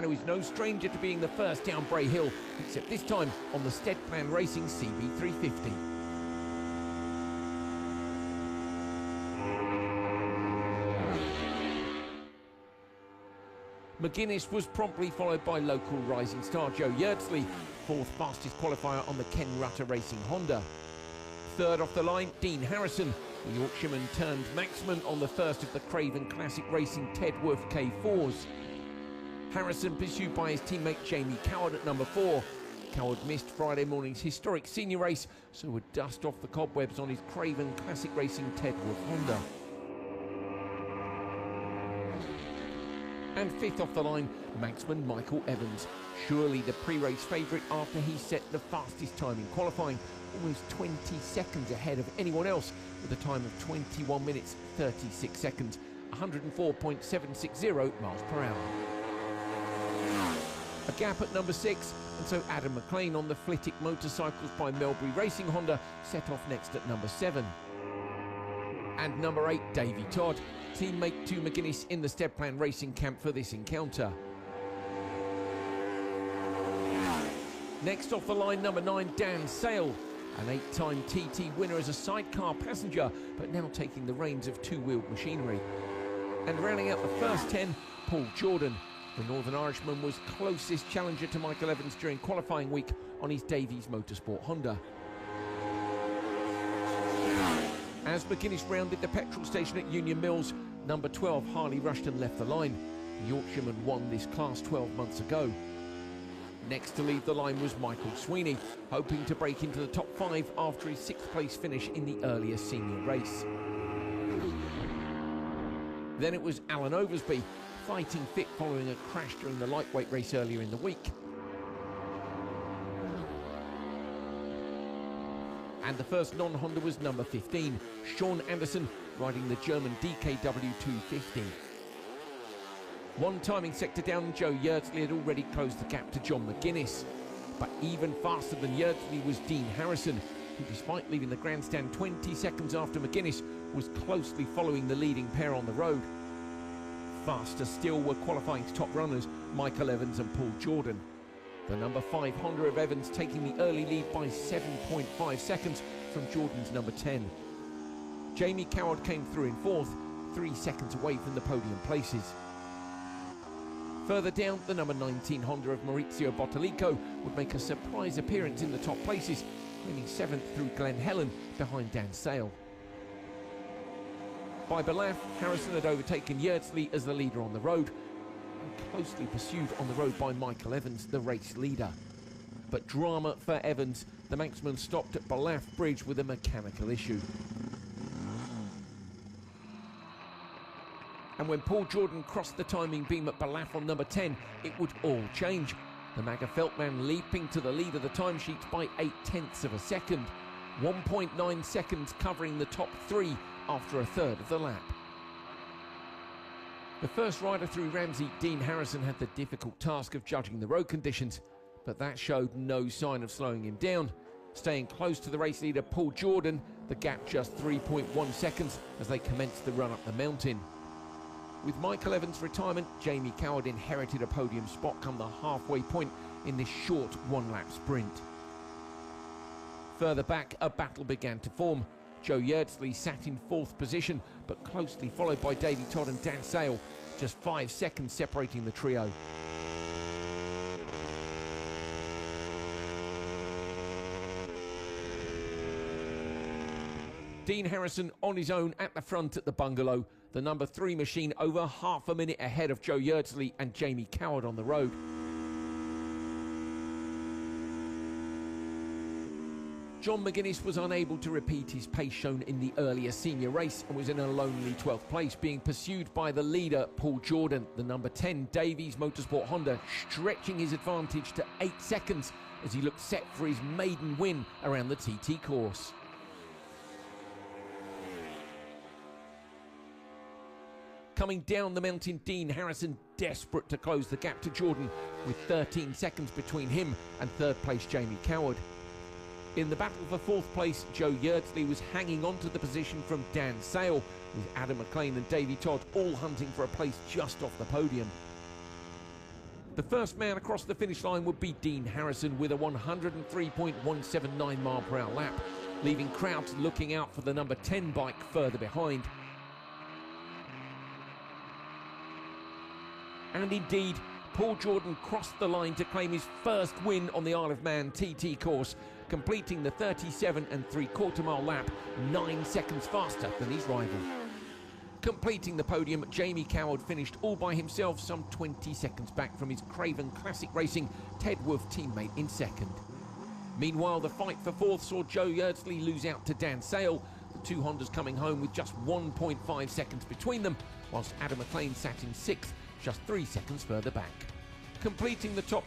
man who is no stranger to being the first down Bray Hill, except this time on the Steadplan Racing CB350. McGuinness was promptly followed by local rising star Joe Yeardsley, fourth fastest qualifier on the Ken Rutter Racing Honda. Third off the line, Dean Harrison, the Yorkshireman turned marksman on the first of the Craven Classic Racing Tedworth K4s. Harrison pursued by his teammate Jamie Coward at number 4. Coward missed Friday morning's historic senior race, so would dust off the cobwebs on his Craven Classic Racing Tedworth Honda. And fifth off the line, marksman Michael Evans, surely the pre-race favourite after he set the fastest time in qualifying, almost 20 seconds ahead of anyone else with a time of 21 minutes 36 seconds, 104.760 miles per hour. A gap at number 6, and so Adam McLean on the Flitwick Motorcycles by Melbury Racing Honda set off next at number 7. And number 8, Davey Todd, teammate to McGuinness in the Steadplan Racing camp for this encounter. Next off the line, number 9, Dan Sale, an 8-time TT winner as a sidecar passenger, but now taking the reins of two-wheeled machinery. And rounding out the first 10, Paul Jordan. The Northern Irishman was closest challenger to Michael Evans during qualifying week on his Davies Motorsport Honda. As McGuinness rounded the petrol station at Union Mills, number 12 Harley Rushton left the line. The Yorkshireman won this class 12 months ago. Next to leave the line was Michael Sweeney, hoping to break into the top 5 after his 6th place finish in the earlier senior race. Then it was Alan Oversby, fighting fit following a crash during the lightweight race earlier in the week. And the first non-Honda was number 15, Sean Anderson, riding the German DKW 250. One timing sector down, Joe Yeardsley had already closed the gap to John McGuinness. But even faster than Yeardsley was Dean Harrison, who despite leaving the grandstand 20 seconds after McGuinness, was closely following the leading pair on the road. Faster still were qualifying's top runners, Michael Evans and Paul Jordan. The number 5 Honda of Evans taking the early lead by 7.5 seconds from Jordan's number 10. Jamie Coward came through in 4th, 3 seconds away from the podium places. Further down, the number 19 Honda of Maurizio Bottalico would make a surprise appearance in the top places, winning 7th through Glen Helen behind Dan Sale. By Belaf, Harrison had overtaken Yeardsley as the leader on the road, closely pursued on the road by Michael Evans, the race leader. But drama for Evans, the Manxman stopped at Belaf Bridge with a mechanical issue. And when Paul Jordan crossed the timing beam at Belaf on number 10, it would all change. The Magga Feltman leaping to the lead of the timesheets by 0.8 of a second, 1.9 seconds covering the top 3 after a third of the lap. The first rider through Ramsey, Dean Harrison, had the difficult task of judging the road conditions, but that showed no sign of slowing him down. Staying close to the race leader Paul Jordan, the gap just 3.1 seconds as they commenced the run up the mountain. With Michael Evans' retirement, Jamie Coward inherited a podium spot come the halfway point in this short one-lap sprint. Further back, a battle began to form. Joe Yeardsley sat in 4th position, but closely followed by Davey Todd and Dan Sale, just 5 seconds separating the trio. Dean Harrison on his own at the front at the bungalow, the number 3 machine over half a minute ahead of Joe Yeardsley and Jamie Coward on the road. John McGuinness was unable to repeat his pace shown in the earlier senior race and was in a lonely 12th place, being pursued by the leader Paul Jordan, the number 10 Davies Motorsport Honda, stretching his advantage to 8 seconds as he looked set for his maiden win around the TT course. Coming down the mountain, Dean Harrison desperate to close the gap to Jordan, with 13 seconds between him and 3rd place Jamie Coward. In the battle for 4th place, Joe Yeardsley was hanging on to the position from Dan Sale, with Adam McLean and Davey Todd all hunting for a place just off the podium. The first man across the finish line would be Dean Harrison with a 103.179 mile/hour lap, leaving crowds looking out for the number 10 bike further behind. And indeed, Paul Jordan crossed the line to claim his first win on the Isle of Man TT course, completing the 37 3/4 mile lap 9 seconds faster than his rival. Completing the podium, Jamie Coward finished all by himself, some 20 seconds back from his Craven Classic Racing Tedworth teammate in second. Meanwhile, the fight for fourth saw Joe Yeardsley lose out to Dan Sale, the two Hondas coming home with just 1.5 seconds between them, whilst Adam McLean sat in sixth, just 3 seconds further back. Completing the top